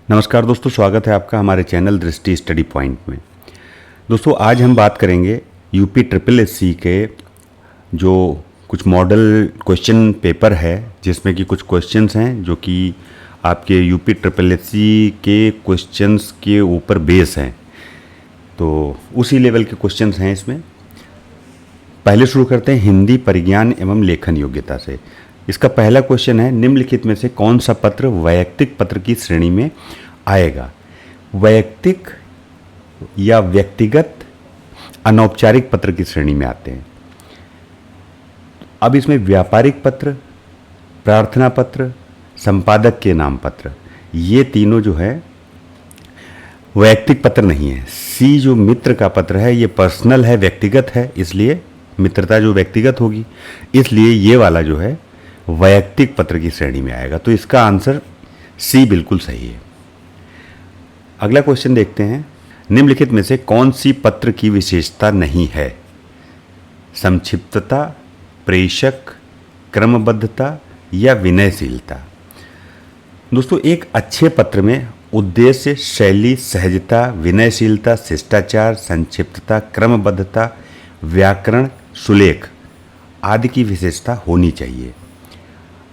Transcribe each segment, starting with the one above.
नमस्कार दोस्तों, स्वागत है आपका हमारे चैनल दृष्टि स्टडी पॉइंट में। दोस्तों आज हम बात करेंगे यूपी ट्रिपल एससी के जो कुछ मॉडल क्वेश्चन पेपर है, जिसमें कि कुछ क्वेश्चंस हैं जो कि आपके यूपी ट्रिपल एससी के क्वेश्चंस के ऊपर बेस हैं। तो उसी लेवल के क्वेश्चंस हैं इसमें। पहले शुरू करते हैं हिंदी परिज्ञान एवं लेखन योग्यता से। इसका पहला क्वेश्चन है, निम्नलिखित में से कौन सा पत्र वैयक्तिक पत्र की श्रेणी में आएगा? वैयक्तिक या व्यक्तिगत अनौपचारिक पत्र की श्रेणी में आते हैं। अब इसमें व्यापारिक पत्र, प्रार्थना पत्र, संपादक के नाम पत्र, ये तीनों जो है वैयक्तिक पत्र नहीं है। सी जो मित्र का पत्र है ये पर्सनल है, व्यक्तिगत है, इसलिए मित्रता जो व्यक्तिगत होगी, इसलिए ये वाला जो है वैयक्तिक पत्र की श्रेणी में आएगा। तो इसका आंसर सी बिल्कुल सही है। अगला क्वेश्चन देखते हैं, निम्नलिखित में से कौन सी पत्र की विशेषता नहीं है? संक्षिप्तता, प्रेषक, क्रमबद्धता या विनयशीलता। दोस्तों एक अच्छे पत्र में उद्देश्य, शैली, सहजता, विनयशीलता, शिष्टाचार, संक्षिप्तता, क्रमबद्धता, व्याकरण, सुलेख आदि की विशेषता होनी चाहिए।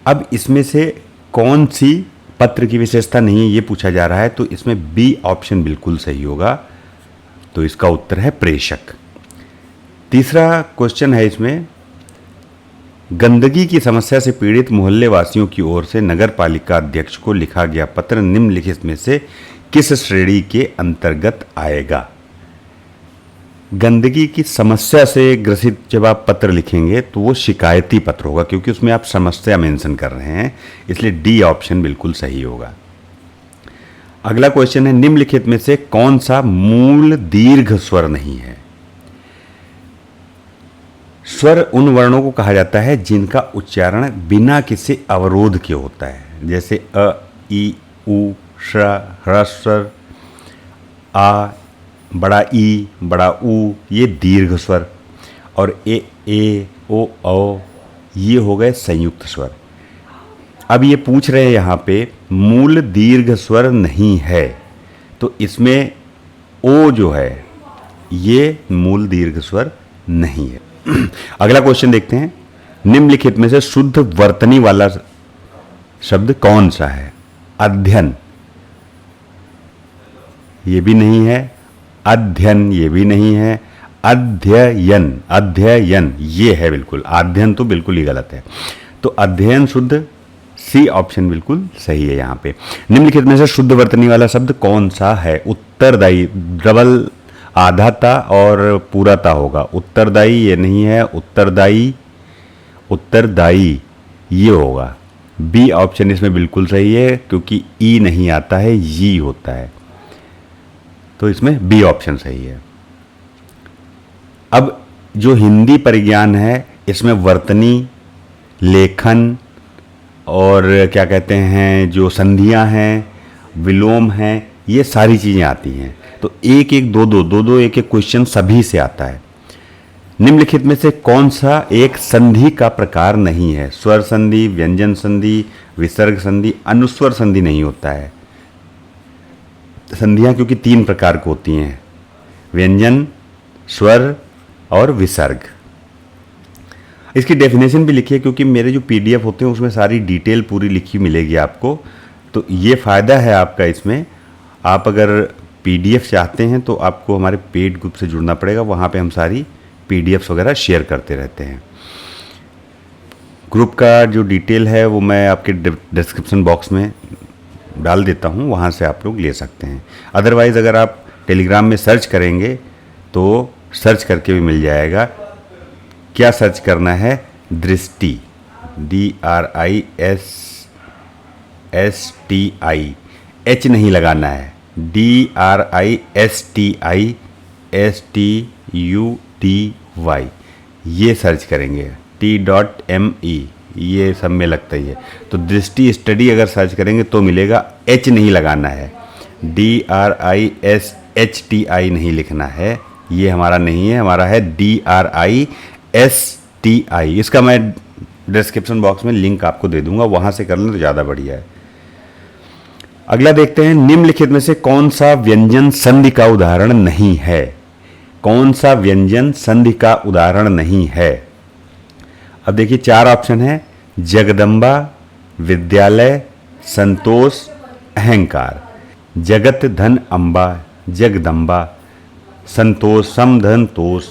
अब इसमें से कौन सी पत्र की विशेषता नहीं है ये पूछा जा रहा है, तो इसमें बी ऑप्शन बिल्कुल सही होगा। तो इसका उत्तर है प्रेषक। तीसरा क्वेश्चन है इसमें, गंदगी की समस्या से पीड़ित मोहल्ले वासियों की ओर से नगर पालिका अध्यक्ष को लिखा गया पत्र निम्नलिखित में से किस श्रेणी के अंतर्गत आएगा? गंदगी की समस्या से ग्रसित जब आप पत्र लिखेंगे तो वो शिकायती पत्र होगा, क्योंकि उसमें आप समस्या मेंशन कर रहे हैं, इसलिए डी ऑप्शन बिल्कुल सही होगा। अगला क्वेश्चन है, निम्नलिखित में से कौन सा मूल दीर्घ स्वर नहीं है? स्वर उन वर्णों को कहा जाता है जिनका उच्चारण बिना किसी अवरोध के होता है, जैसे अ, ई, उ, श, ह्रस्व, आ, बड़ा ई, बड़ा ऊ, ये दीर्घ स्वर, और ए, ओ, औ, ये हो गए संयुक्त स्वर। अब ये पूछ रहे हैं यहाँ पे मूल दीर्घ स्वर नहीं है, तो इसमें ओ जो है ये मूल दीर्घ स्वर नहीं है। अगला क्वेश्चन देखते हैं, निम्नलिखित में से शुद्ध वर्तनी वाला शब्द कौन सा है? अध्ययन, ये भी नहीं है। अध्ययन, ये भी नहीं है। अध्ययन, अध्ययन ये है बिल्कुल। अध्ययन तो बिल्कुल ही गलत है। तो अध्ययन शुद्ध, सी ऑप्शन बिल्कुल सही है यहाँ पे। निम्नलिखित में से शुद्ध वर्तनी वाला शब्द कौन सा है? उत्तरदायी, डबल आधाता और पूराता होगा। उत्तरदायी ये नहीं है। उत्तरदायी, उत्तरदायी ये होगा। बी ऑप्शन इसमें बिल्कुल सही है, क्योंकि ई नहीं आता है, ये होता है, तो इसमें बी ऑप्शन सही है। अब जो हिंदी परिज्ञान है इसमें वर्तनी, लेखन और क्या कहते हैं जो संधियां हैं, विलोम हैं, ये सारी चीज़ें आती हैं। तो एक एक दो एक एक क्वेश्चन सभी से आता है। निम्नलिखित में से कौन सा एक संधि का प्रकार नहीं है? स्वर संधि, व्यंजन संधि, विसर्ग संधि, अनुस्वर संधि नहीं होता है। संधियां क्योंकि तीन प्रकार की होती हैं, व्यंजन, स्वर और विसर्ग। इसकी डेफिनेशन भी लिखी है, क्योंकि मेरे जो पीडीएफ होते हैं उसमें सारी डिटेल पूरी लिखी मिलेगी आपको। तो ये फ़ायदा है आपका इसमें। आप अगर पीडीएफ चाहते हैं तो आपको हमारे पेड ग्रुप से जुड़ना पड़ेगा, वहाँ पे हम सारी पीडीएफ्स वगैरह शेयर करते रहते हैं। ग्रुप का जो डिटेल है वो मैं आपके डिस्क्रिप्शन बॉक्स में डाल देता हूँ, वहाँ से आप लोग ले सकते हैं। अदरवाइज़ अगर आप टेलीग्राम में सर्च करेंगे तो सर्च करके भी मिल जाएगा। क्या सर्च करना है? दृष्टि, DRISTI, एच नहीं लगाना है, DRISTISTUDY, ये सर्च करेंगे। T.ME ये सब में लगता ही है। तो दृष्टि स्टडी अगर सर्च करेंगे तो मिलेगा। एच नहीं लगाना है, DRISHTI नहीं लिखना है, ये हमारा नहीं है, हमारा है DRISTI। इसका मैं डिस्क्रिप्शन बॉक्स में लिंक आपको दे दूंगा, वहाँ से कर लें तो ज़्यादा बढ़िया है। अगला देखते हैं, निम्नलिखित में से कौन सा व्यंजन संधि का उदाहरण नहीं है? कौन सा व्यंजन संधि का उदाहरण नहीं है? अब देखिए 4 ऑप्शन है, जगदम्बा, विद्यालय, संतोष, अहंकार। जगत धन अम्बा, जगदम्बा, संतोष, समधन तोष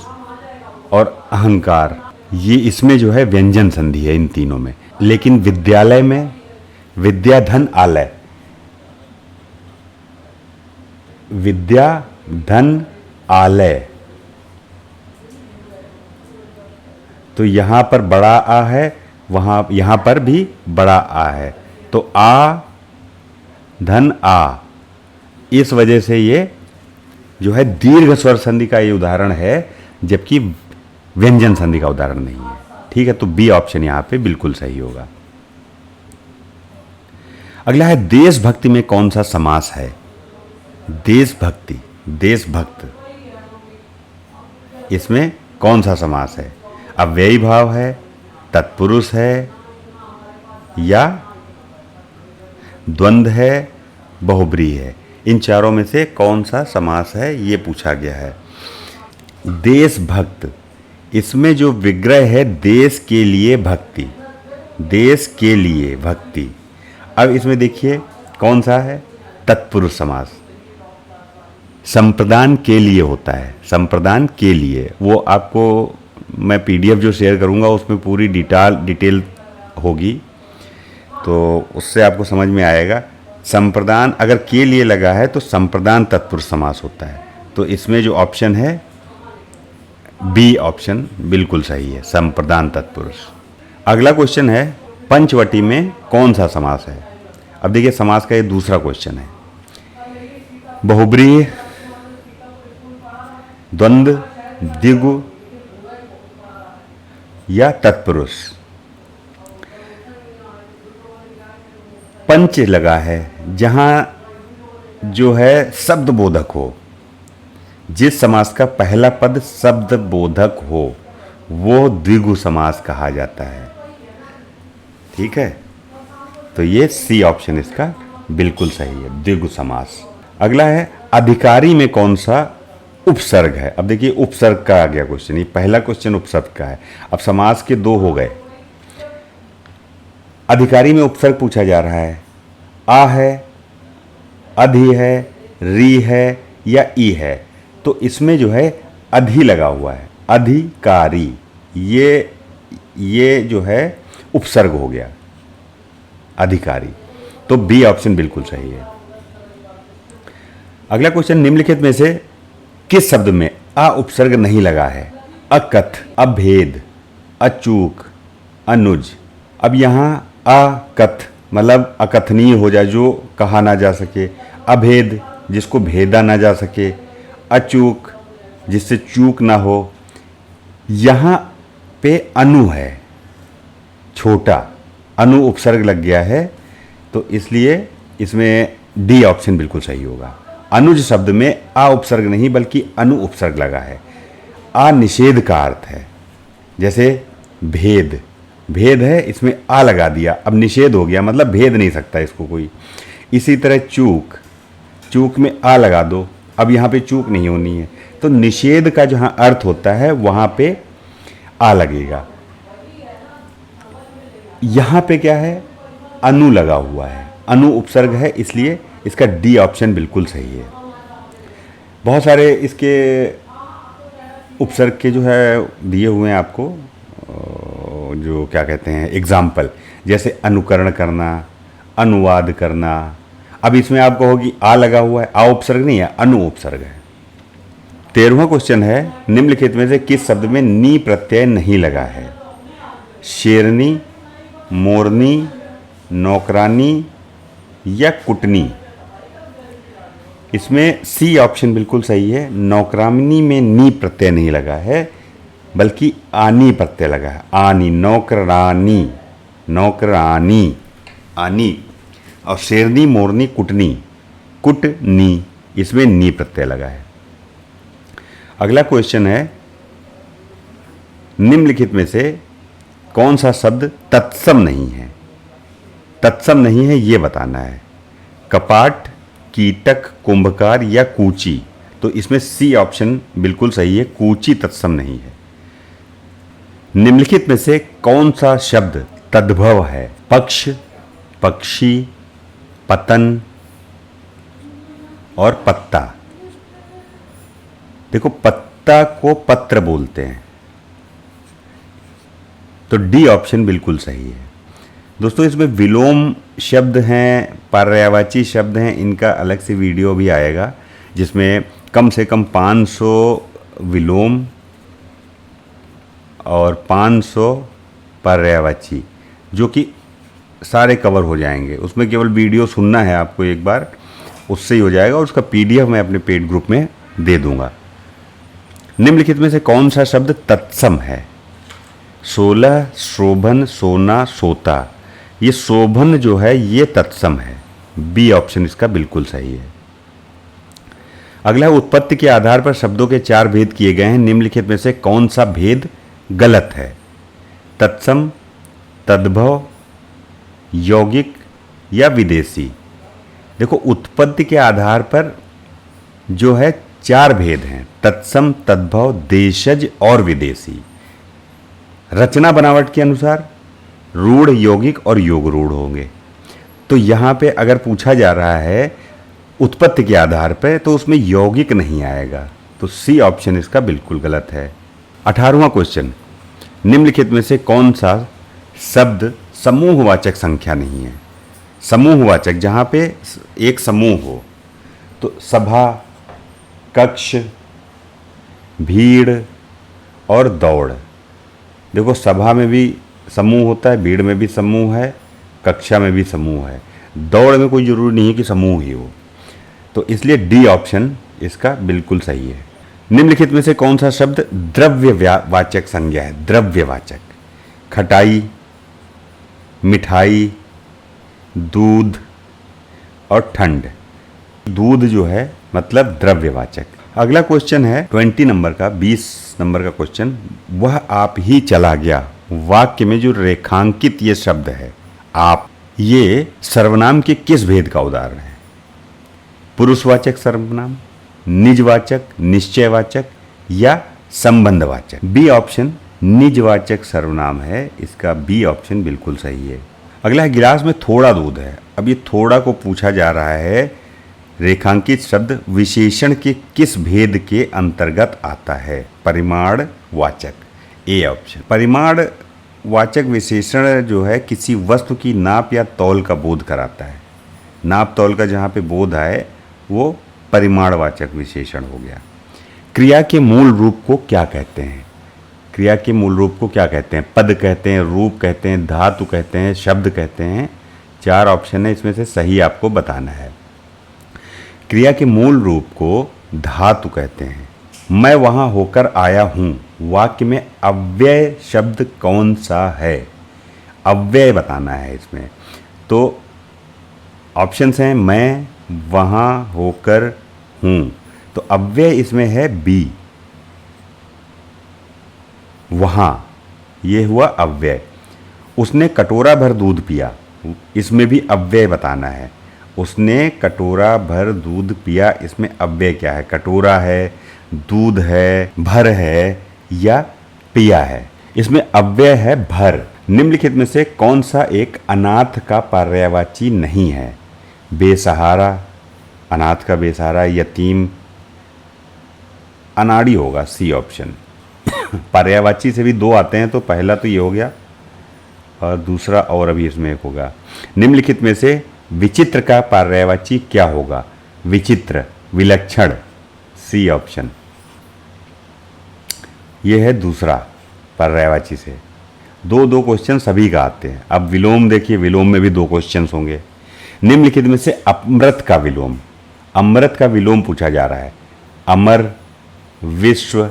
और अहंकार, ये इसमें जो है व्यंजन संधि है इन तीनों में। लेकिन विद्यालय में विद्या धन आलय, विद्या धन आलय, तो यहां पर बड़ा आ है, वहां यहां पर भी बड़ा आ है, तो आ धन आ, इस वजह से ये जो है दीर्घ स्वर संधि का ये उदाहरण है, जबकि व्यंजन संधि का उदाहरण नहीं है। ठीक है, तो बी ऑप्शन यहां पे बिल्कुल सही होगा। अगला है, देशभक्ति में कौन सा समास है? देशभक्ति, देशभक्त, इसमें कौन सा समास है? अव्ययी भाव है, तत्पुरुष है, या द्वंद्व है, बहुब्रीहि है? इन चारों में से कौन सा समास है, ये पूछा गया है। देशभक्त, इसमें जो विग्रह है देश के लिए भक्ति, देश के लिए भक्ति। अब इसमें देखिए कौन सा है, तत्पुरुष समास। संप्रदान के लिए होता है, संप्रदान के लिए, वो आपको मैं पीडीएफ जो शेयर करूंगा उसमें पूरी डिटेल होगी, तो उससे आपको समझ में आएगा। संप्रदान अगर के लिए लगा है तो संप्रदान तत्पुरुष समास होता है, तो इसमें जो ऑप्शन है बी ऑप्शन बिल्कुल सही है, संप्रदान तत्पुरुष। अगला क्वेश्चन है, पंचवटी में कौन सा समास है? अब देखिए समास का ये दूसरा क्वेश्चन है। बहुब्रीहि, द्वंद्व, द्विगु या तत्पुरुष? पंच लगा है, जहां जो है शब्द बोधक हो, जिस समास का पहला पद शब्द बोधक हो वो द्विगु समास कहा जाता है। ठीक है, तो ये सी ऑप्शन इसका बिल्कुल सही है, द्विगु समास। अगला है, अधिकारी में कौन सा उपसर्ग है? अब देखिए उपसर्ग का आ गया क्वेश्चन, ये पहला क्वेश्चन उपसर्ग का है। अब समास के 2 हो गए, अधिकारी में उपसर्ग पूछा जा रहा है। आ है, अधि है, री है या ई है? तो इसमें जो है अधि लगा हुआ है, अधिकारी, ये जो है उपसर्ग हो गया, अधिकारी, तो बी ऑप्शन बिल्कुल सही है। अगला क्वेश्चन, निम्नलिखित में से किस शब्द में अ उपसर्ग नहीं लगा है? अकथ, अभेद, अचूक, अनुज। अब यहाँ अकथ मतलब अकथनीय हो जाए, जो कहा ना जा सके, अभेद जिसको भेदा ना जा सके, अचूक जिससे चूक ना हो। यहाँ पे अनु है, छोटा अनु उपसर्ग लग गया है, तो इसलिए इसमें डी ऑप्शन बिल्कुल सही होगा। अनुज शब्द में आ उपसर्ग नहीं बल्कि अनु उपसर्ग लगा है। आ निषेध का अर्थ है, जैसे भेद, भेद है इसमें आ लगा दिया, अब निषेध हो गया, मतलब भेद नहीं सकता इसको कोई। इसी तरह चूक, चूक में आ लगा दो, अब यहाँ पे चूक नहीं होनी है, तो निषेध का जहाँ अर्थ होता है वहाँ पे आ लगेगा। यहाँ पे क्या है, अनु लगा हुआ है, अनु उपसर्ग है, इसलिए इसका डी ऑप्शन बिल्कुल सही है। बहुत सारे इसके उपसर्ग के जो है दिए हुए हैं आपको, जो क्या कहते हैं एग्जाम्पल, जैसे अनुकरण करना, अनुवाद करना। अब इसमें आप कहोगी आ लगा हुआ है, आ उपसर्ग नहीं है, अनु उपसर्ग है। 13वां क्वेश्चन है, निम्नलिखित में से किस शब्द में नी प्रत्यय नहीं लगा है? शेरनी, मोरनी, नौकरानी या कुटनी? इसमें सी ऑप्शन बिल्कुल सही है, नौकरानी में नी प्रत्यय नहीं लगा है बल्कि आनी प्रत्यय लगा है, आनी, नौकरानी, नौकरानी, आनी। और शेरनी, मोरनी, कुटनी, कुटनी, इसमें नी प्रत्यय लगा है। अगला क्वेश्चन है, निम्नलिखित में से कौन सा शब्द तत्सम नहीं है? तत्सम नहीं है ये बताना है। कपाट, कीटक, कुंभकार या कूची। तो इसमें सी ऑप्शन बिल्कुल सही है, कूची तत्सम नहीं है। निम्नलिखित में से कौन सा शब्द तद्भव है? पक्ष, पक्षी, पतन और पत्ता। देखो, पत्ता को पत्र बोलते हैं, तो डी ऑप्शन बिल्कुल सही है। दोस्तों, इसमें विलोम शब्द हैं, पर्यायवाची शब्द हैं, इनका अलग से वीडियो भी आएगा जिसमें कम से कम 500 विलोम और 500 पर्यायवाची, जो कि सारे कवर हो जाएंगे। उसमें केवल वीडियो सुनना है आपको एक बार, उससे ही हो जाएगा, और उसका पीडीएफ मैं अपने पेड ग्रुप में दे दूंगा। निम्नलिखित में से कौन सा शब्द तत्सम है? 16, शोभन, सोना, सोता। ये शोभन जो है ये तत्सम है, बी ऑप्शन इसका बिल्कुल सही है। अगला, उत्पत्ति के आधार पर शब्दों के 4 भेद किए गए हैं, निम्नलिखित में से कौन सा भेद गलत है? तत्सम, तद्भव, यौगिक या विदेशी। देखो, उत्पत्ति के आधार पर जो है 4 भेद हैं, तत्सम, तद्भव, देशज और विदेशी। रचना बनावट के अनुसार रूढ़, यौगिक और योग रूढ़ होंगे। तो यहाँ पे अगर पूछा जा रहा है उत्पत्ति के आधार पे, तो उसमें यौगिक नहीं आएगा, तो सी ऑप्शन इसका बिल्कुल गलत है। 18वां क्वेश्चन, निम्नलिखित में से कौन सा शब्द समूहवाचक संख्या नहीं है? समूहवाचक, जहाँ पे एक समूह हो, तो सभा, कक्ष, भीड़ और दौड़। देखो, सभा में भी समूह होता है, भीड़ में भी समूह है, कक्षा में भी समूह है, दौड़ में कोई ज़रूरी नहीं है कि समूह ही हो, तो इसलिए डी ऑप्शन इसका बिल्कुल सही है। निम्नलिखित में से कौन सा शब्द द्रव्यवाचक संज्ञा है? द्रव्यवाचक, खटाई, मिठाई, दूध और ठंड। दूध जो है मतलब द्रव्यवाचक। अगला क्वेश्चन है 20 नंबर का, 20 नंबर का क्वेश्चन, वह आप ही चला गया। वाक्य में जो रेखांकित ये शब्द है आप, ये सर्वनाम के किस भेद का उदाहरण है? पुरुषवाचक सर्वनाम, निजवाचक, निश्चयवाचक या संबंधवाचक। बी ऑप्शन निजवाचक सर्वनाम है, इसका बी ऑप्शन बिल्कुल सही है। अगला है, गिलास में थोड़ा दूध है। अब ये थोड़ा को पूछा जा रहा है, रेखांकित शब्द विशेषण के किस भेद के अंतर्गत आता है? परिमाण वाचक, ए ऑप्शन। परिमाण वाचक विशेषण जो है किसी वस्तु की नाप या तौल का बोध कराता है। नाप तौल का जहाँ पे बोध आए वो परिमाणवाचक विशेषण हो गया। क्रिया के मूल रूप को क्या कहते हैं? क्रिया के मूल रूप को क्या कहते हैं? पद कहते हैं, रूप कहते हैं, धातु कहते हैं, शब्द कहते हैं। 4 ऑप्शन है, इसमें से सही आपको बताना है। क्रिया के मूल रूप को धातु कहते हैं। मैं वहाँ होकर आया हूँ, वाक्य में अव्यय शब्द कौन सा है? अव्यय बताना है इसमें। तो ऑप्शंस हैं, मैं वहाँ होकर हूँ, तो अव्यय इसमें है बी, वहाँ, ये हुआ अव्यय। उसने कटोरा भर दूध पिया, इसमें भी अव्यय बताना है। उसने कटोरा भर दूध पिया, इसमें अव्यय क्या है? कटोरा है, दूध है, भर है या पिया है? इसमें अव्यय है भर। निम्नलिखित में से कौन सा एक अनाथ का पर्यायवाची नहीं है? बेसहारा, अनाथ का बेसहारा, यतीम, अनाड़ी होगा, सी ऑप्शन। पर्यायवाची से भी 2 आते हैं, तो पहला तो ये हो गया और दूसरा और अभी इसमें एक होगा। निम्नलिखित में से विचित्र का पर्यायवाची क्या होगा? विचित्र, विलक्षण, सी ऑप्शन। यह है दूसरा पर्यायवाची से। 2 क्वेश्चन सभी का आते हैं। अब विलोम देखिए, विलोम में भी 2 क्वेश्चन होंगे। निम्नलिखित में से अमृत का विलोम, अमृत का विलोम पूछा जा रहा है। अमर, विश्व,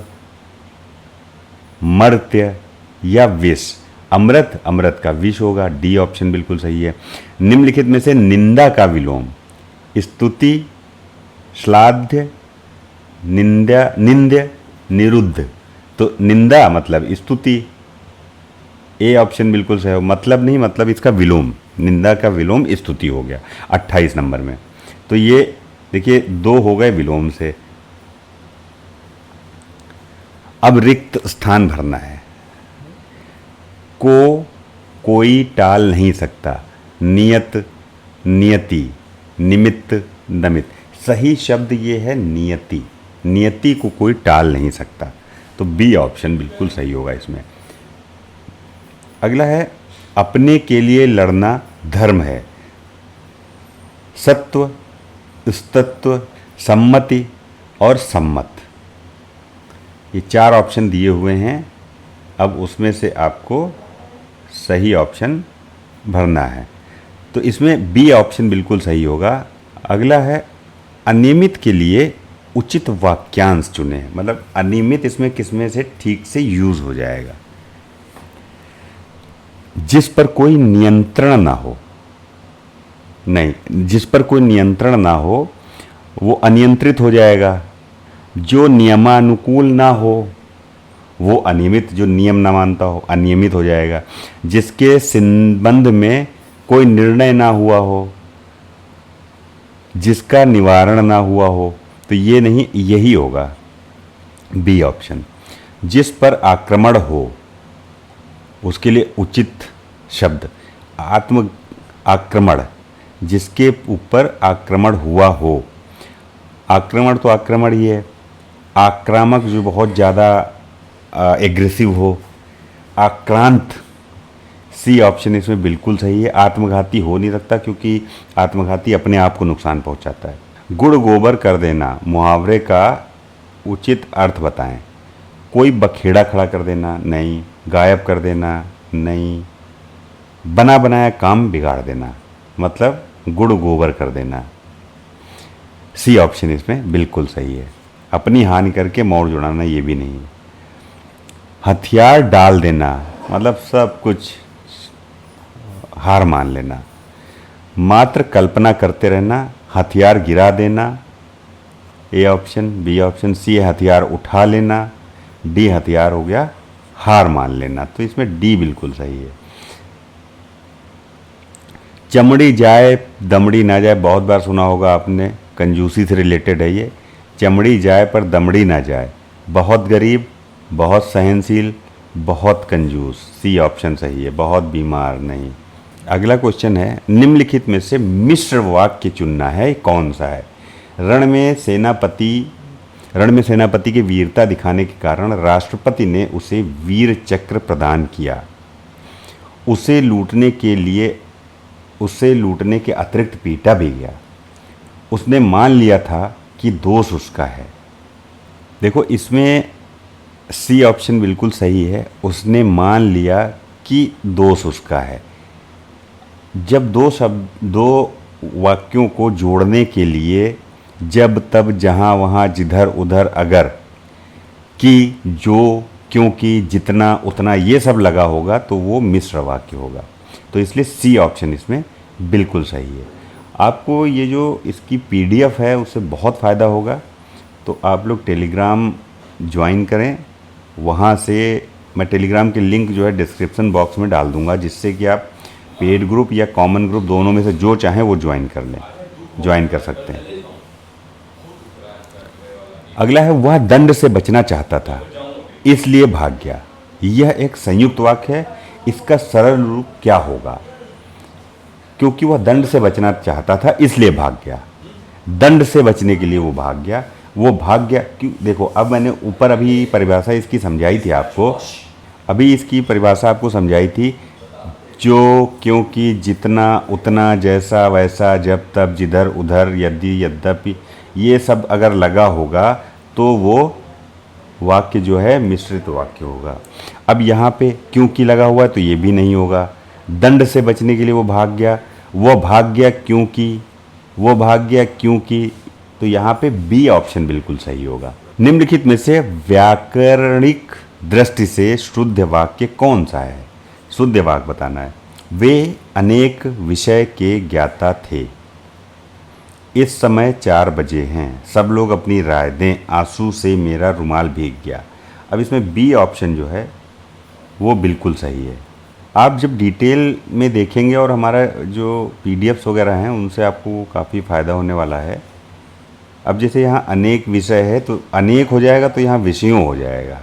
मर्त्य या विष। अमृत, अमृत का विष होगा, डी ऑप्शन बिल्कुल सही है। निम्नलिखित में से निंदा का विलोम, स्तुति, श्लाघ्य, निंद्य, निंद्य, निरुद्ध। तो निंदा मतलब स्तुति, ए ऑप्शन बिल्कुल सही हो। मतलब नहीं, मतलब इसका विलोम, निंदा का विलोम स्तुति हो गया। 28 नंबर में तो ये देखिए 2 हो गए विलोम से। अब रिक्त स्थान भरना है। को कोई टाल नहीं सकता, नियत, नियति, निमित्त, नमित। सही शब्द ये है नियति। नियति को कोई टाल नहीं सकता, तो बी ऑप्शन बिल्कुल सही होगा इसमें। अगला है अपने के लिए लड़ना धर्म है। सत्व, स्तत्व, सम्मति और सम्मत, ये 4 ऑप्शन दिए हुए हैं। अब उसमें से आपको सही ऑप्शन भरना है, तो इसमें बी ऑप्शन बिल्कुल सही होगा। अगला है अनियमित के लिए उचित वाक्यांश चुनें। मतलब अनियमित इसमें किसमें से ठीक से यूज हो जाएगा। जिस पर कोई नियंत्रण ना हो, नहीं, जिस पर कोई नियंत्रण ना हो वो अनियंत्रित हो जाएगा। जो नियमानुकूल ना हो वो अनियमित, जो नियम ना मानता हो अनियमित हो जाएगा। जिसके संबंध में कोई निर्णय ना हुआ हो, जिसका निवारण ना हुआ हो, तो ये नहीं, यही होगा बी ऑप्शन। जिस पर आक्रमण हो उसके लिए उचित शब्द आत्म आक्रमण, जिसके ऊपर आक्रमण हुआ हो। आक्रमण तो आक्रमण ही है। आक्रामक जो बहुत ज़्यादा एग्रेसिव हो। आक्रांत, सी ऑप्शन इसमें बिल्कुल सही है। आत्मघाती हो नहीं सकता क्योंकि आत्मघाती अपने आप को नुकसान पहुंचाता है। गुड़ गोबर कर देना, मुहावरे का उचित अर्थ बताएं। कोई बखेड़ा खड़ा कर देना, नहीं। गायब कर देना, नहीं। बना बनाया काम बिगाड़ देना, मतलब गुड़ गोबर कर देना। सी ऑप्शन इसमें बिल्कुल सही है। अपनी हानि करके मोड़ जुड़ाना, ये भी नहीं। हथियार डाल देना, मतलब सब कुछ हार मान लेना। मात्र कल्पना करते रहना, हथियार गिरा देना, A option. B option. C हथियार उठा लेना। डी हथियार हो गया हार मान लेना, तो इसमें डी बिल्कुल सही है। चमड़ी जाए दमड़ी ना जाए, बहुत बार सुना होगा आपने, कंजूसी से रिलेटेड है ये। चमड़ी जाए पर दमड़ी ना जाए। बहुत गरीब, बहुत सहनशील, बहुत कंजूस, सी ऑप्शन सही है। बहुत बीमार नहीं। अगला क्वेश्चन है निम्नलिखित में से मिश्र वाक्य चुनना है, कौन सा है। रण में सेनापति की वीरता दिखाने के कारण राष्ट्रपति ने उसे वीर चक्र प्रदान किया। उसे लूटने के अतिरिक्त पीटा भी गया। उसने मान लिया था कि दोष उसका है। देखो इसमें सी ऑप्शन बिल्कुल सही है। उसने मान लिया कि दोष उसका है। जब दो वाक्यों को जोड़ने के लिए जब तब जहाँ वहाँ जिधर उधर अगर कि जो क्योंकि जितना उतना ये सब लगा होगा तो वो मिश्र वाक्य होगा। तो इसलिए सी ऑप्शन इसमें बिल्कुल सही है। आपको ये जो इसकी पीडीएफ है उससे बहुत फ़ायदा होगा, तो आप लोग टेलीग्राम ज्वाइन करें। वहाँ से मैं टेलीग्राम के लिंक जो है डिस्क्रिप्शन बॉक्स में डाल दूँगा, जिससे कि आप पेड ग्रुप या कॉमन ग्रुप दोनों में से जो चाहें वो ज्वाइन कर सकते हैं। अगला है वह दंड से बचना चाहता था इसलिए भाग गया। यह एक संयुक्त वाक्य है। इसका सरल रूप क्या होगा? क्योंकि वह दंड से बचना चाहता था इसलिए भाग गया। दंड से बचने के लिए वो भाग गया। वो भाग गया क्यों? देखो अब मैंने ऊपर अभी परिभाषा इसकी समझाई थी आपको। अभी इसकी परिभाषा आपको समझाई थी। जो, क्योंकि, जितना, उतना, जैसा, वैसा, जब तब, जिधर उधर, यदि, यद्यपि, ये सब अगर लगा होगा तो वो वाक्य जो है मिश्रित वाक्य होगा। अब यहाँ पे क्योंकि लगा हुआ है तो ये भी नहीं होगा। दंड से बचने के लिए वो भाग गया। वो भाग गया क्योंकि, तो यहाँ पे बी ऑप्शन बिल्कुल सही होगा। निम्नलिखित में से व्याकरणिक दृष्टि से शुद्ध वाक्य कौन सा है? शुद्ध वाक्य बताना है। वे अनेक विषय के ज्ञाता थे। इस समय 4 बजे हैं। सब लोग अपनी राय दें। आंसू से मेरा रुमाल भीग गया। अब इसमें बी ऑप्शन जो है वो बिल्कुल सही है। आप जब डिटेल में देखेंगे और हमारा जो पीडीएफ्स वगैरह हैं उनसे आपको काफ़ी फ़ायदा होने वाला है। अब जैसे यहाँ अनेक विषय है तो अनेक हो जाएगा, तो यहाँ विषयों हो जाएगा।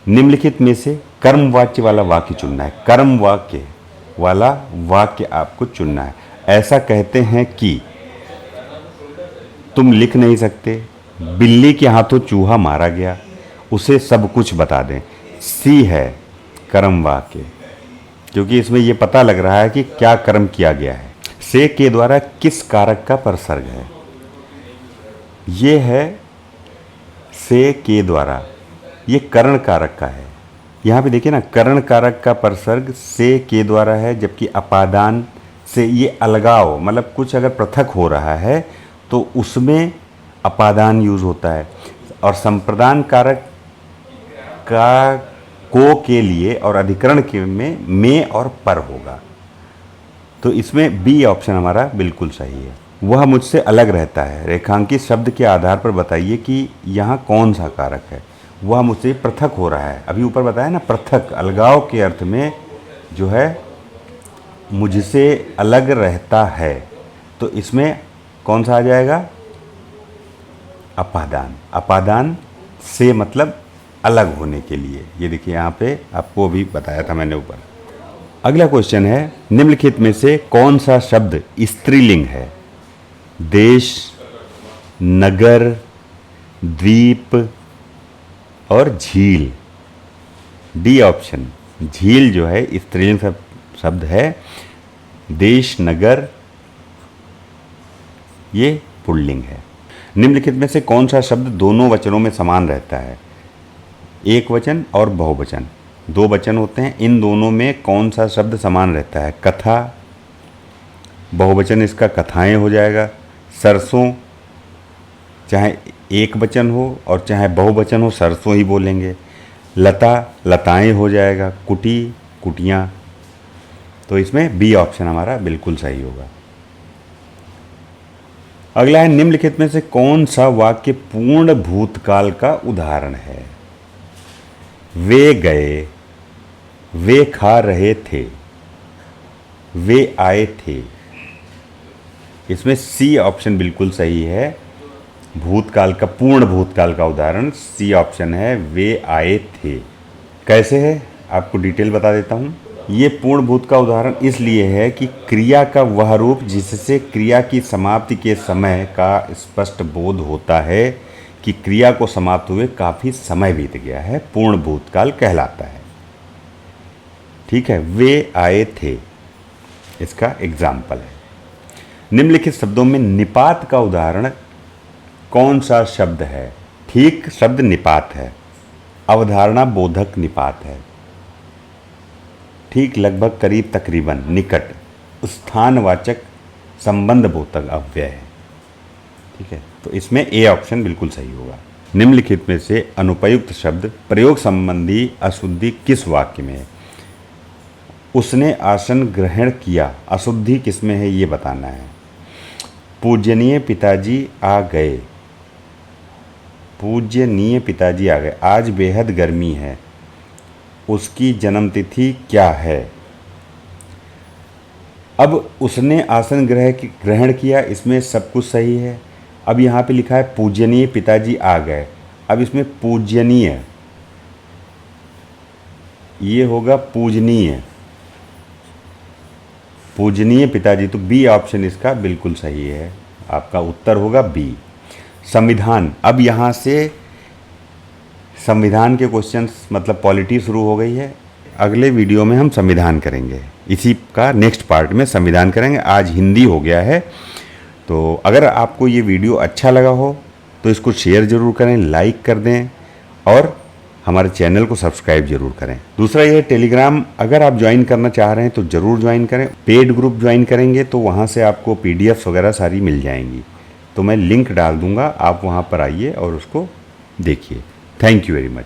निम्नलिखित में से कर्मवाच्य वाला वाक्य चुनना है। कर्म वाक्य वाला वाक्य आपको चुनना है। ऐसा कहते हैं कि तुम लिख नहीं सकते, बिल्ली के हाथों चूहा मारा गया, उसे सब कुछ बता दें। सी है कर्म वाक्य, क्योंकि इसमें यह पता लग रहा है कि क्या कर्म किया गया है। से के द्वारा किस कारक का प्रसर्ग है? ये है से के द्वारा, ये कर्ण कारक का है। यहाँ पे देखिए ना, कर्ण कारक का प्रसर्ग से के द्वारा है, जबकि अपादान से ये अलगाव, मतलब कुछ अगर पृथक हो रहा है तो उसमें अपादान यूज होता है। और संप्रदान कारक का को के लिए और अधिकरण के में और पर होगा। तो इसमें बी ऑप्शन हमारा बिल्कुल सही है। वह मुझसे अलग रहता है, रेखांकित शब्द के आधार पर बताइए कि यहाँ कौन सा कारक है। वह मुझसे पृथक हो रहा है, अभी ऊपर बताया ना, पृथक अलगाव के अर्थ में जो है मुझसे अलग रहता है, तो इसमें कौन सा आ जाएगा? अपादान। अपादान से मतलब अलग होने के लिए। ये देखिए यहाँ पे आपको भी बताया था मैंने ऊपर। अगला क्वेश्चन है, निम्नलिखित में से कौन सा शब्द स्त्रीलिंग है? देश, नगर, द्वीप और झील। डी ऑप्शन, झील जो है स्त्रीलिंग शब्द है। देश, नगर ये पुल्लिंग है। निम्नलिखित में से कौन सा शब्द दोनों वचनों में समान रहता है? एक वचन और बहुवचन, दो वचन होते हैं, इन दोनों में कौन सा शब्द समान रहता है? कथा, बहुवचन इसका कथाएं हो जाएगा। सरसों, चाहे एक वचन हो और चाहे बहुवचन हो, सरसों ही बोलेंगे। लता, लताएं हो जाएगा। कुटी, कुटियाँ। तो इसमें बी ऑप्शन हमारा बिल्कुल सही होगा। अगला है, निम्नलिखित में से कौन सा वाक्य पूर्ण भूतकाल का उदाहरण है? वे गए, वे खा रहे थे, वे आए थे। इसमें सी ऑप्शन बिल्कुल सही है। भूतकाल का, पूर्ण भूतकाल का उदाहरण सी ऑप्शन है, वे आए थे। कैसे है आपको डिटेल बता देता हूँ। ये पूर्ण भूत का उदाहरण इसलिए है कि क्रिया का वह रूप जिससे क्रिया की समाप्ति के समय का स्पष्ट बोध होता है कि क्रिया को समाप्त हुए काफ़ी समय बीत गया है, पूर्ण भूतकाल कहलाता है। ठीक है, वे आए थे इसका एग्जाम्पल है। निम्नलिखित शब्दों में निपात का उदाहरण कौन सा शब्द है? ठीक शब्द निपात है। अवधारणा बोधक निपात है। ठीक, लगभग, करीब, तकरीबन, निकट। स्थानवाचक संबंध बोधक अव्यय है। ठीक है, तो इसमें ए ऑप्शन बिल्कुल सही होगा। निम्नलिखित में से अनुपयुक्त शब्द प्रयोग संबंधी अशुद्धि किस वाक्य में है? उसने आसन ग्रहण किया, अशुद्धि किसमें है ये बताना है। पूजनीय पिताजी आ गए, पूज्यनीय पिताजी आ गए। आज बेहद गर्मी है, उसकी जन्मतिथि क्या है? अब उसने आसन ग्रहण किया, इसमें सब कुछ सही है। अब यहाँ पे लिखा है पूजनीय पिताजी आ गए। अब इसमें पूजनीय, ये होगा पूजनीय, पूजनीय पिताजी, तो बी ऑप्शन इसका बिल्कुल सही है। आपका उत्तर होगा बी। संविधान, अब यहाँ से संविधान के क्वेश्चंस, मतलब पॉलिटी शुरू हो गई है। अगले वीडियो में हम संविधान करेंगे, इसी का नेक्स्ट पार्ट में संविधान करेंगे। आज हिंदी हो गया है। तो अगर आपको ये वीडियो अच्छा लगा हो तो इसको शेयर ज़रूर करें, लाइक कर दें और हमारे चैनल को सब्सक्राइब जरूर करें। दूसरा ये टेलीग्राम अगर आप ज्वाइन करना चाह रहे हैं तो ज़रूर ज्वाइन करें। पेड ग्रुप ज्वाइन करेंगे तो वहाँ से आपको पीडीएफ वगैरह सारी मिल जाएंगी। तो मैं लिंक डाल दूँगा, आप वहाँ पर आइए और उसको देखिए। Thank you very much.